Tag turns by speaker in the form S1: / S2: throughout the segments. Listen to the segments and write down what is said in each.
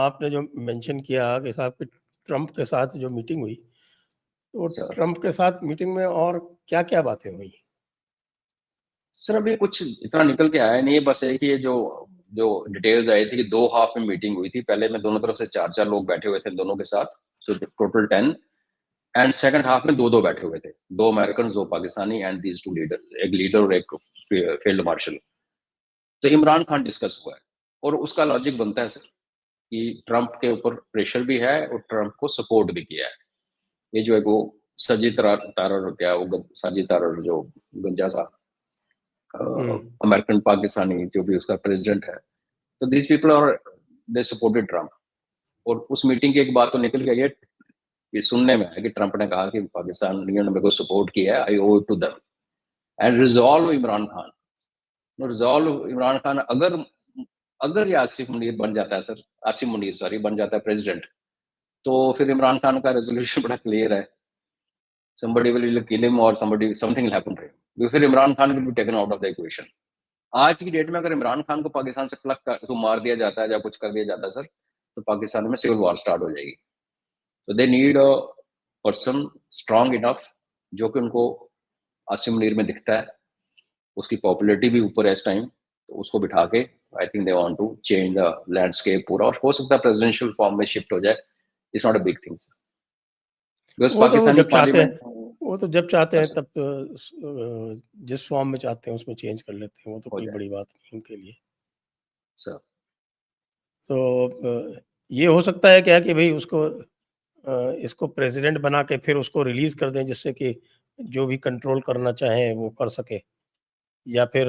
S1: आपने जो मेंशन किया कि साहब कि ट्रंप के साथ जो मीटिंग हुई, तो
S2: सर
S1: ट्रंप के साथ मीटिंग में और क्या-क्या बातें हुई?
S2: सर अभी कुछ इतना निकल के आया नहीं है, बस एक ये जो जो डिटेल्स आई थी कि 2 हाफ में मीटिंग हुई थी। पहले में दोनों तरफ से 4-4 लोग बैठे हुए थे दोनों के साथ, so total 10, and second half में 2-2 बैठे हुए थे, 2 American, 2 Pakistani and these 2 leader, एक लीडर और एक फील्ड मार्शल। तो इमरान खान डिस्कस हुआ है और उसका लॉजिक बनता है सर कि ट्रंप के ऊपर प्रेशर भी है और ट्रंप को सपोर्ट भी किया है। ये जो है वो साजिद तारर, क्या वो साजिद तारर जो गंजा सा अमेरिकन पाकिस्तानी जो भी उसका प्रेसिडेंट है, तो this people are, they supported Trump. और उस मीटिंग की एक बात तो निकल गई है, ये सुनने में है कि ट्रंप ने कहा कि पाकिस्तानियों ने मेरे को सपोर्ट किया है, I owe to them and resolve Imran Khan. Resolve Imran Khan, अगर अगर ये आसिफ मुनीर बन जाता है सर, आसिम मुनीर सॉरी बन जाता है प्रेसिडेंट, तो फिर इमरान खान का रेजोल्यूशन बड़ा क्लियर है, somebody will kill him or something will happen to him, फिर Imran Khan will be taken out of the equation। आज की डेट में अगर इमरान खान को पाकिस्तान से तो मार दिया जाता है या कुछ कर दिया जाता है सर, तो पाकिस्तान में सिविल वॉर स्टार्ट हो जाएगी। तो they need a person strong enough, जो कि उनको आसिम मुनीर में दिखता है, उसकी पॉपुलैरिटी भी ऊपर है इस टाइम, तो उसको बिठा के I think they want to change the landscape पूरा, और हो सकता है प्रेसिडेंशियल फॉर्म में शिफ्ट हो जाए। It's not a big thing sir, because
S1: वो तो
S2: पाकिस्तानी
S1: जब चाहते हैं,
S2: पार्लियामेंट।
S1: वो तो जब चाहते हैं
S2: अच्छा,
S1: तब जिस फॉर्म में चाहते हैं उसमें चेंज कर लेते हैं, वो तो
S2: हो
S1: कोई
S2: जाए
S1: बड़ी बात नहीं उनके लिए।
S2: सर।
S1: तो ये हो सकता है क्या कि भाई उसको इसको प्रेसिडेंट बना के फिर उसको रिलीज कर दें, जिससे कि जो भी कंट्रोल करना चाहें वो कर सके, या फिर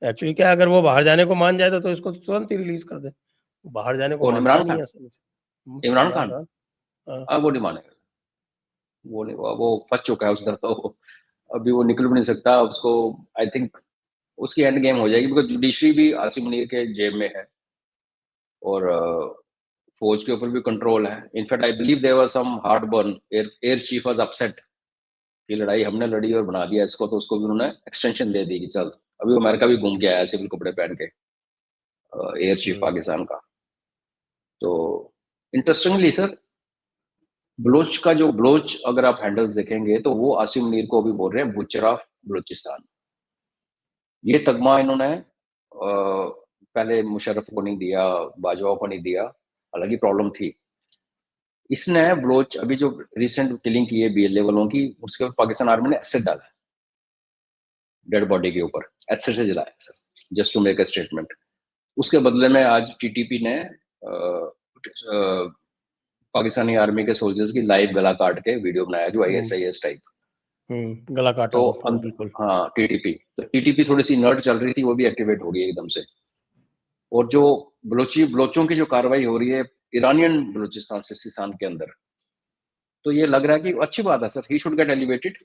S1: एक्चुअली क्या, अगर वो बाहर जाने को मान जाए तो इसको तुरंत ही रिलीज कर दें। वो बाहर जाने को
S2: कौन,
S1: मानता
S2: इमरान
S1: नहीं
S2: खान?
S1: है असल में।
S2: इमरान
S1: इमरान
S2: खान
S1: खान। हाँ।
S2: अब वो नहीं मानेगा, वो नहीं, वो फंस चुका है उस तरह, तो अभी वो निकल भी नहीं सकता उसको। आई थिंक उसकी एंड गेम हो जाएगी, बिकॉज जुडिशरी भी आसिम मुनीर के जेब में है और फौज के ऊपर भी कंट्रोल है। In fact I believe there was some heartburn, air chief was upset कि लड़ाई हमने लड़ी और बना दिया इसको, तो उसको भी उन्होंने एक्सटेंशन दे दी कि चल। अभी अमेरिका भी घूम के आया सिविल कपड़े पहन के, एयर चीफ पाकिस्तान का। तो इंटरेस्टिंगली सर, बलोच का जो बलोच अगर आप हैंडल्स देखेंगे तो वो आसिम मुनीर को अभी बोल रहे हैं बुचर ऑफ बलूचिस्तान। ये तगमा इन्होंने पहले मुशर्रफ को नहीं दिया, बाजवा को नहीं दिया, हालांकि प्रॉब्लम थी। इसने बलोच अभी जो रिसेंट किलिंग की है बीएलए वालों की, उसके ऊपर पाकिस्तान आर्मी ने एसिड डाला है, डेड बॉडी के ऊपर एसिड से जलाया sir, just to make a statement. उसके बदले में आज टीटीपी ने पाकिस्तानी आर्मी के सोल्जर्स की लाइव गला काट के वीडियो बनाया, जो आईएसआईएस टाइप।
S1: गला काटा
S2: तो
S1: उसको, बिल्कुल।
S2: हाँ, टीटीपी थोड़ी सी इनर्ट चल रही थी, वो भी एक्टिवेट हो गई एकदम से। और जो बलोचों की जो कार्रवाई हो रही है ईरानियन बलूचिस्तान से सिस्तान के अंदर, तो ये लग रहा है कि अच्छी बात है sir, he should get elevated,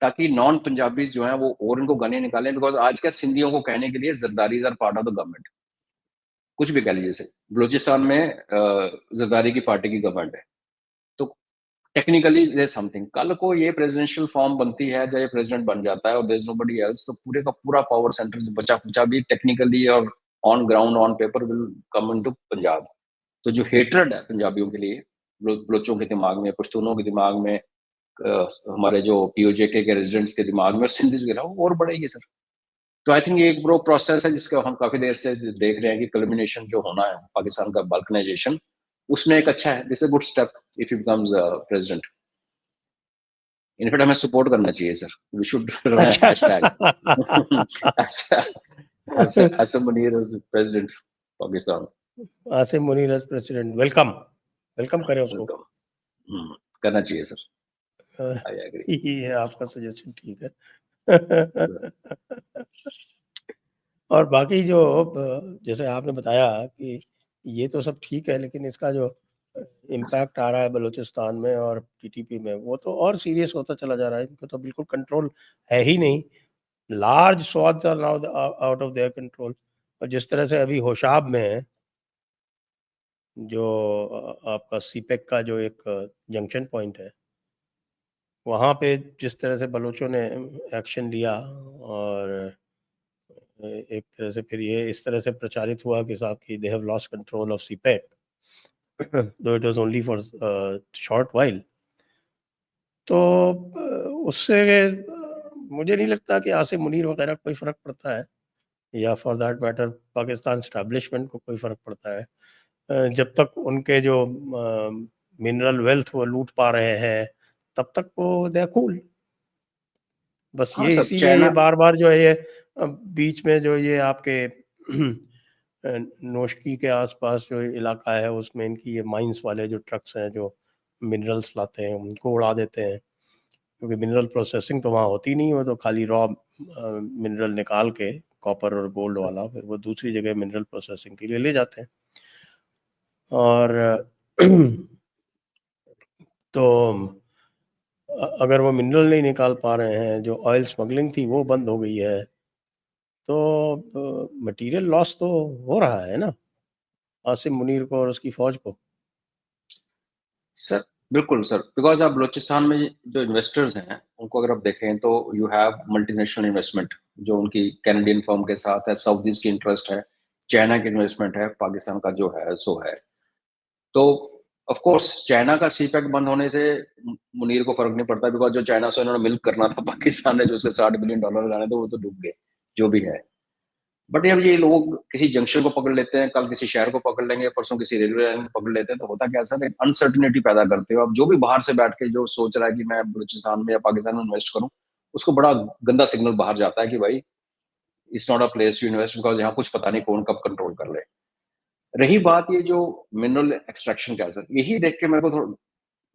S2: ताकि नॉन पंजाबीज जो हैं वो और इनको गाने निकालें। बिकॉज आज क्या, सिंधियों को कहने के लिए Zardaris are part of the government, कुछ भी कह लीजिए से, बलूचिस्तान में जरदारी की पार्टी की गवर्नमेंट है, तो टेक्निकली देयर समथिंग। कल को ये प्रेसिडेंशियल फॉर्म बनती है, जब ये प्रेसिडेंट बन जाता है और देयर इज नोबडी एल्स, तो पूरे का पूरा पावर सेंटर जो बचा कुचा भी टेक्निकली और on ground on paper will come into Punjab. तो जो हेट्रेड है पंजाबियों के लिए, बलोचों के दिमाग में, पश्तूनों के दिमाग में, हमारे जो पीओजेके के रेजिडेंट्स के दिमाग में, सिंधीज के, वो और बढ़ेगी सर। तो आई थिंक ये एक ब्रो प्रोसेस है जिसका हम काफी देर से देख रहे हैं कि कल्मिनेशन जो होना है पाकिस्तान का, बाल्कनाइजेशन, उसमें एक अच्छा है, this a good step if he becomes president. In fact हमें सपोर्ट करना चाहिए सर, वी शुड रन
S1: अच्छा।
S2: Hashtag as Munir as president Pakistan.
S1: Asim Munir as president, welcome, welcome करें उसको।
S2: वेलकम करना चाहिए सर, आई एग्री।
S1: ये आपका सजेशन ठीक है। और बाकी जो जैसे आपने बताया कि ये तो सब ठीक है, लेकिन इसका जो इम्पैक्ट आ रहा है बलूचिस्तान में और टीटीपी में, वो तो और सीरियस होता चला जा रहा है। इनको तो बिल्कुल कंट्रोल है ही नहीं। Large swaths are now out of their control. और जिस तरह से अभी होशाब में है, जो आपका सीपेक का जो एक जंक्शन पॉइंट है, वहाँ पे जिस तरह से बलूचों ने एक्शन लिया, और एक तरह से फिर ये इस तरह से प्रचारित हुआ कि साहब कि they have lost control of CPEC. though it was only for short while. तो उससे मुझे नहीं लगता कि आसिम मुनीर वगैरह कोई फ़र्क पड़ता है, या for that matter Pakistan establishment को कोई फ़र्क पड़ता है। जब तक उनके जो मिनरल वेल्थ वो लूट पा रहे हैं, तब तक वो दे आर कूल। बस
S2: हाँ
S1: ये
S2: सर,
S1: इसीलिए ये
S2: चाइना
S1: बार-बार जो है ये बीच में जो ये आपके नोशकी के आसपास जो इलाका है उसमें इनकी ये माइंस वाले जो ट्रक्स हैं जो मिनरल्स लाते हैं उनको उड़ा देते हैं, क्योंकि मिनरल प्रोसेसिंग तो वहाँ होती नहीं, वो तो खाली रॉ मिनरल निकाल के कॉपर और गोल्ड
S2: सर,
S1: वाला फिर वो दूसरी जगह मिनरल प्रोसेसिंग के लिए ले जाते हैं। और तो अगर वो मिनरल नहीं निकाल पा रहे हैं, जो ऑयल स्मगलिंग थी वो बंद हो गई है, तो मटेरियल लॉस तो हो रहा है ना आसिम मुनीर को और उसकी फौज को।
S2: सर बिल्कुल सर, बिकॉज आप बलूचिस्तान में जो इन्वेस्टर्स हैं उनको अगर आप देखें तो यू हैव मल्टीनेशनल इन्वेस्टमेंट जो उनकी कैनेडियन फर्म के साथ है, साउदीज की इंटरेस्ट है, चाइना की इन्वेस्टमेंट है, पाकिस्तान का जो है सो है। तो ऑफ कोर्स चाइना का सी पैक बंद होने से मुनीर को फर्क नहीं पड़ता, बिकॉज जो चाइना से उन्होंने मिल्क करना था पाकिस्तान ने जो उसके $60 बिलियन लगाने थे वो तो डूब गए जो भी है। बट अब ये लोग किसी जंक्शन को पकड़ लेते हैं, कल किसी शहर को पकड़ लेंगे, परसों किसी रेलवे लाइन को पकड़ लेते हैं, तो होता क्या सर, एक अनसर्टिनिटी पैदा करते हो। अब जो भी बाहर से बैठ के जो सोच रहा है कि मैं बलूचिस्तान में या पाकिस्तान में इन्वेस्ट करूं, उसको बड़ा गंदा सिग्नल बाहर जाता है कि भाई it's not a place to invest, because यहाँ कुछ पता नहीं कौन कब कंट्रोल कर ले। रही बात ये जो मिनरल एक्सट्रैक्शन का सर, यही देख के मेरे को थोड़ा,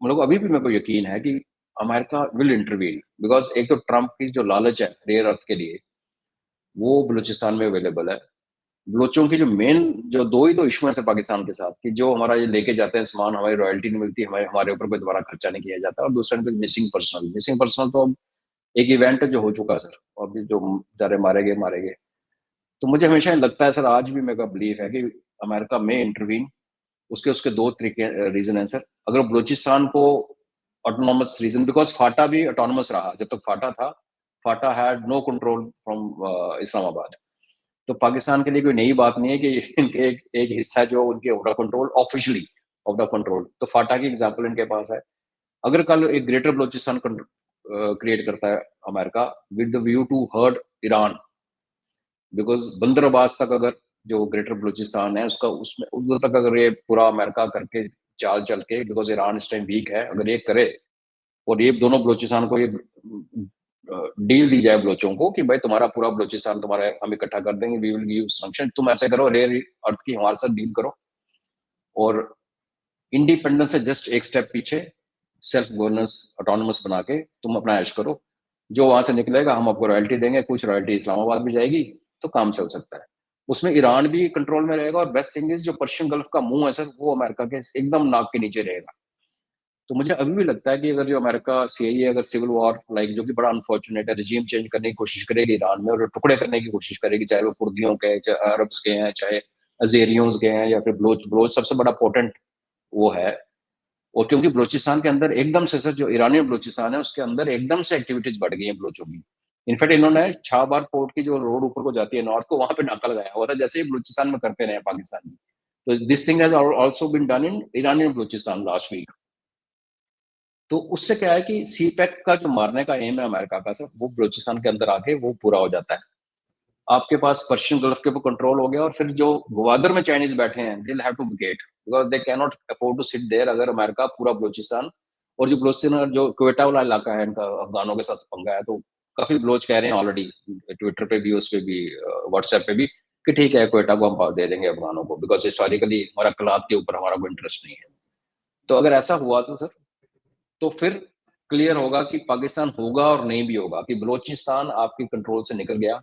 S2: मतलब अभी भी मेरे को यकीन है कि अमेरिका विल इंटरवीन, बिकॉज एक तो ट्रंप की जो लालच है रेयर अर्थ के लिए वो बलूचिस्तान में अवेलेबल है। बलोचों की जो मेन जो दो ही तो इशू है पाकिस्तान के साथ, कि जो हमारा ये लेके जाते हैं सामान, हमारी रॉयल्टी नहीं मिलती, हमारे हमारे ऊपर कोई दोबारा खर्चा नहीं किया जाता, और दूसरा मिसिंग पर्सनल तो अब एक इवेंट है जो हो चुका सर, अभी जो बेचारे मारे गए। तो मुझे हमेशा लगता है सर, आज भी मेरा बिलीफ है कि अमेरिका में इंटरवीन। उसके उसके दो तरीके रीजन है सर। अगर बलूचिस्तान को ऑटोनॉमस रीजन, बिकॉज फाटा भी ऑटोनॉमस रहा जब तक फाटा था, FATA had no control from Islamabad. तो पाकिस्तान के लिए कोई नई बात नहीं है कि इनके एक हिस्सा जो उनके out of control, officially out of control, तो फाटा की एग्जांपल इनके पास है। अगर कल एक ग्रेटर बलोचिस्तान क्रिएट करता है America with the view to hurt Iran, because Bandar Abbas तक अगर जो ग्रेटर बलूचिस्तान है उसका, उसमें उधर तक अगर ये पूरा अमेरिका करके चाल चल के, बिकॉज ईरान इस टाइम वीक है, अगर ये करे और ये दोनों बलूचिस्तान को ये डील दी जाए बलोचों को कि भाई तुम्हारा पूरा बलूचिस्तान तुम्हारा हम इकट्ठा कर देंगे, वी विल गिव सैंक्शन, तुम ऐसे करो, रेयर अर्थ की हमारे साथ डील करो, और इंडिपेंडेंस से जस्ट एक स्टेप पीछे सेल्फ गवर्नेंस ऑटोनोमस बना के तुम अपना ऐश करो, जो वहां से निकलेगा हम आपको रॉयल्टी देंगे, कुछ रॉयल्टी इस्लामाबाद भी जाएगी, तो काम चल सकता है। उसमें ईरान भी कंट्रोल में रहेगा, और बेस्ट थिंग इज जो पर्शियन गल्फ का मुंह है सर, वो अमेरिका के एकदम नाक के नीचे रहेगा। तो मुझे अभी भी लगता है कि अगर जो अमेरिका सीआईए अगर सिविल वॉर लाइक, जो कि बड़ा अनफॉर्चुनेट है, रिजीम चेंज करने की कोशिश करेगी ईरान में और टुकड़े करने की कोशिश करेगी, चाहे वो कुर्दियों के, चाहे अरब्स के हैं, चाहे अजेरियों के हैं, या फिर बलोच, बलोच सबसे बड़ा पोटेंट वो है। और क्योंकि बलूचिस्तान के अंदर एकदम से सर, जो ईरानी बलूचिस्तान है उसके अंदर एकदम से एक्टिविटीज बढ़ गई हैं बलोचों की। इनफैक्ट इन्होंने छाबार पोर्ट की जो रोड ऊपर को जाती है नॉर्थ को, वहां पे नाका लगाया हुआ था, जैसे ही बलूचिस्तान में करते रहे पाकिस्तान में। तो this thing has also been done in ईरानी बलूचिस्तान लास्ट वीक। तो उससे क्या है कि सी पैक का जो मारने का एम है अमेरिका का सर, वो बलूचिस्तान के अंदर आके वो पूरा हो जाता है। आपके पास पर्शियन गल्फ के ऊपर कंट्रोल हो गया, और फिर जो ग्वादर में चाइनीज बैठे हैं they have to vacate, because they can not afford to sit there. अगर अमेरिका पूरा बलूचिस्तान, और जो बलूचिस्तान जो क्वेटा वाला इलाका है इनका, अफगानों के साथ पंगा है, तो काफी बलोच कह रहे हैं ऑलरेडी, ट्विटर पे भी, उस पे भी, व्हाट्सएप पे भी, कि ठीक है क्वेटा को हम दे देंगे अफगानों को, बिकॉज हिस्टोरिकली हमारा कलात के ऊपर हमारा कोई इंटरेस्ट नहीं है। तो अगर ऐसा हुआ तो सर, तो फिर क्लियर होगा कि पाकिस्तान होगा और नहीं भी होगा, कि बलूचिस्तान आपके कंट्रोल से निकल गया,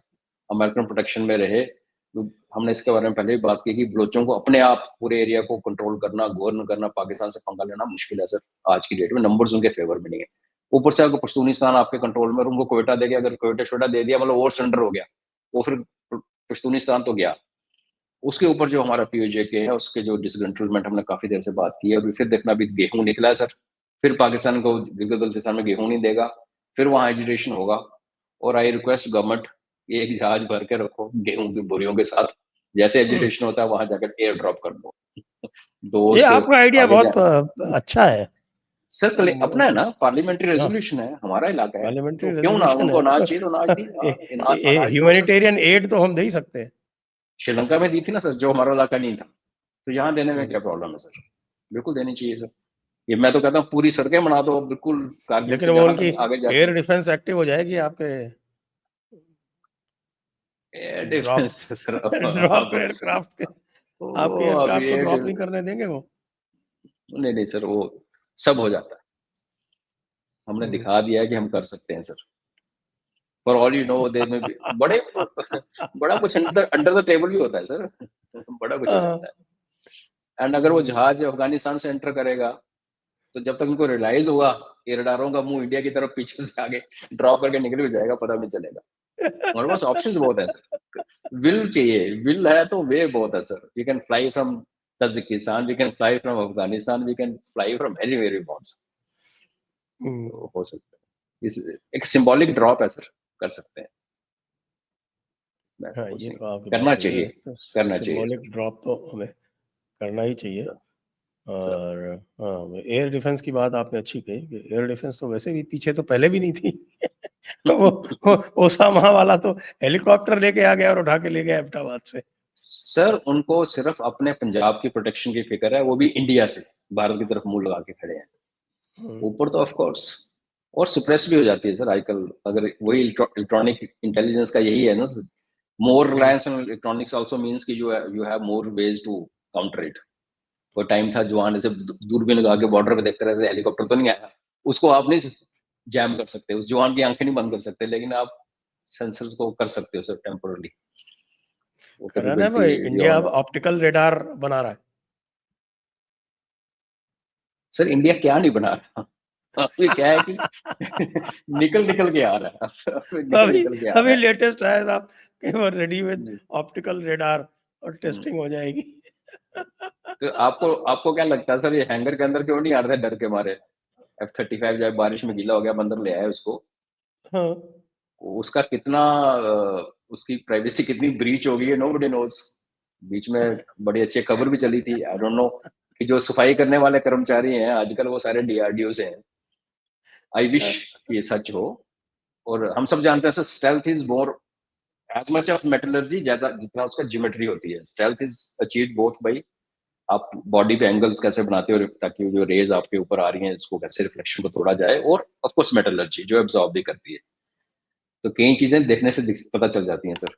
S2: अमेरिकन प्रोटेक्शन में रहे। तो हमने इसके बारे में पहले भी बात की कि बलोचों को अपने आप पूरे एरिया को कंट्रोल करना, गवर्न करना, पाकिस्तान से पंगा लेना मुश्किल है सर आज की डेट में, नंबर्स उनके फेवर में नहीं है। ऊपर से अगर पश्तूनिस्तान आपके कंट्रोल में, और उनको कोयटा दे गया, अगर कोयटा शोटा दे दिया मतलब और सरेंडर हो गया, वो फिर पश्तूनिस्तान तो गया। उसके ऊपर जो हमारा पीओजे के है उसके जो डिसग्रेंटलमेंट, हमने काफी देर से बात की है, और फिर देखना भी गेहूं निकला है सर, फिर पाकिस्तान को गिलगित बल्तिस्तान में गेहूं नहीं देगा, फिर वहां एजिटेशन होगा। और आई रिक्वेस्ट गवर्नमेंट, ये एक जहाज भर के रखो गेहूं की बोरियों के साथ, जैसे एजिटेशन होता है वहां जाकर एयर ड्रॉप कर दो।
S1: ये
S2: दोस्त
S1: आपका आइडिया
S2: आगे जा
S1: बहुत अच्छा है।
S2: सर अपना है ना, पार्लियामेंट्री
S1: हाँ,
S2: रेजोल्यूशन है, हमारा इलाका है,
S1: पार्लियामेंट्री
S2: तो क्यों ना,
S1: रेजोल्यूशन
S2: उनको
S1: है
S2: अनाज
S1: तो
S2: चाहिए तो अनाज दी, अनाज दो सर।
S1: ह्यूमैनिटेरियन एड तो हम दे ही सकते हैं।
S2: श्रीलंका में दी थी ना सर, जो हमारा इलाका नहीं था, तो यहाँ देने में
S1: हम्म।
S2: क्या प्रॉब्लम है सर? बिल्कुल देनी चाहिए सर। ये मैं तो कहता हूँ पूरी सड़कें बना दो बिल्कुल, कारगिल
S1: लेकिन
S2: से
S1: वो
S2: जहाँ
S1: उनकी
S2: तक आगे जाती
S1: एयर
S2: है।
S1: डिफेंस एक्टिव हो जाएगी आपके
S2: एयर
S1: ड्रॉप
S2: डिफेंस तो सर
S1: ड्रॉप
S2: अब
S1: एयरक्राफ्ट के, आपके
S2: वो अब
S1: एयरक्राफ्ट को
S2: ये
S1: ड्रॉप नहीं करने देंगे वो।
S2: नहीं नहीं सर, वो सब हो जाता है, हमने
S1: हम्म।
S2: दिखा दिया है कि हम कर सकते हैं sir. For all you know they में भी बड़े बड़ा कुछ अंडर अंडर द टेबल भी होता है सर, बड़ा कुछ हो जाता
S1: हाँ,
S2: है। एंड अगर वो
S1: हम्म,
S2: जहाज अफगानिस्तान से एंटर करेगा, तो जब तक उनको रियलाइज होगा कि रडारों का मुंह इंडिया की तरफ पीछे से आगे ड्रॉप करके निकल भी जाएगा, पता नहीं चलेगा। हमारे पास ऑप्शंस बहुत है सर, विल चाहिए, विल है तो वे बहुत है sir. We can fly from Tajikistan, we can fly from Afghanistan, we can fly from anywhere we want.
S1: Hmm.
S2: तो हो सकता है एक सिंबॉलिक ड्रॉप है सर, कर सकते हैं, मैं ऐसा
S1: हाँ,
S2: कुछ
S1: ये
S2: नहीं,
S1: तो आपकी बात
S2: करना
S1: सही है,
S2: चाहिए,
S1: तो
S2: करना चाहिए
S1: सिंबॉलिक
S2: सर।
S1: ड्रॉप तो हमें करना ही चाहिए।
S2: सर, सर
S1: और हाँ, एयर डिफेंस की बात आपने अच्छी कही कि एयर डिफेंस तो वैसे भी पीछे तो पहले भी नहीं थी। वो, वो ओसामा वाला तो हेलीकॉप्टर लेके आ गया और उठा के ले गया एबटाबाद से।
S2: सर उनको सिर्फ अपने पंजाब की प्रोटेक्शन की फिक्र है, वो भी इंडिया से, भारत की तरफ मुंह लगा के खड़े हैं।
S1: हम्म,
S2: ऊपर तो ऑफ कोर्स, और सुप्रेस भी हो जाती है सर आजकल, अगर वही इलेक्ट्रॉनिक इंटेलिजेंस का यही है ना sir, more
S1: hmm,
S2: reliance on electronics also means कि you have more ways to counter it. वो टाइम था जवान ऐसे दूरबीन लगा के बॉर्डर पे देखते रहते, हेलीकॉप्टर तो नहीं आया, उसको आप नहीं जैम कर सकते, उस जवान की आंखें नहीं बंद कर सकते, लेकिन आप सेंसर्स को कर सकते हो सर टेम्पोरली, वो
S1: कह रहा ना
S2: कैपेबिलिटी
S1: भाई,
S2: वी
S1: इंडिया
S2: ऑल
S1: अब
S2: नो।
S1: ऑप्टिकल रेडार बना रहा है।
S2: सर इंडिया क्या नहीं बना रहा, अभी क्या है कि निकल निकल के आ रहा है, अभी निकल
S1: अभी
S2: निकल के आ
S1: अभी
S2: रहा
S1: लेटेस्ट आया था कि वो रेडी विद
S2: है।
S1: ऑप्टिकल रेडार और
S2: हम्म,
S1: टेस्टिंग हो जाएगी।
S2: तो आपको आपको क्या लगता है सर, ये हैंगर के अंदर क्यों नहीं आ रहे डर के मारे? F-35 जब बारिश में गीला हो गया, बंदर ले आया उसको,
S1: हाँ,
S2: उसका कितना उसकी प्राइवेसी कितनी ब्रीच हो गई है, नोबडी नोज। बीच में बड़ी अच्छी खबर भी चली थी, आई डोंट नो, कि जो सफाई करने वाले कर्मचारी हैं आजकल वो सारे डीआरडीओ से हैं। आई विश ये सच हो। और हम सब जानते हैं sir, stealth is more as much of metallurgy ज्यादा जितना उसका ज्योमेट्री होती है। Stealth is achieved both by आप बॉडी पे एंगल्स कैसे बनाते हो ताकि जो रेज आपके ऊपर आ रही हैं उसको कैसे रिफ्लेक्शन को तोड़ा जाए, और ऑफ कोर्स मेटलर्जी जो एब्जॉर्ब भी करती है। तो कई चीजें देखने से पता चल जाती हैं सर।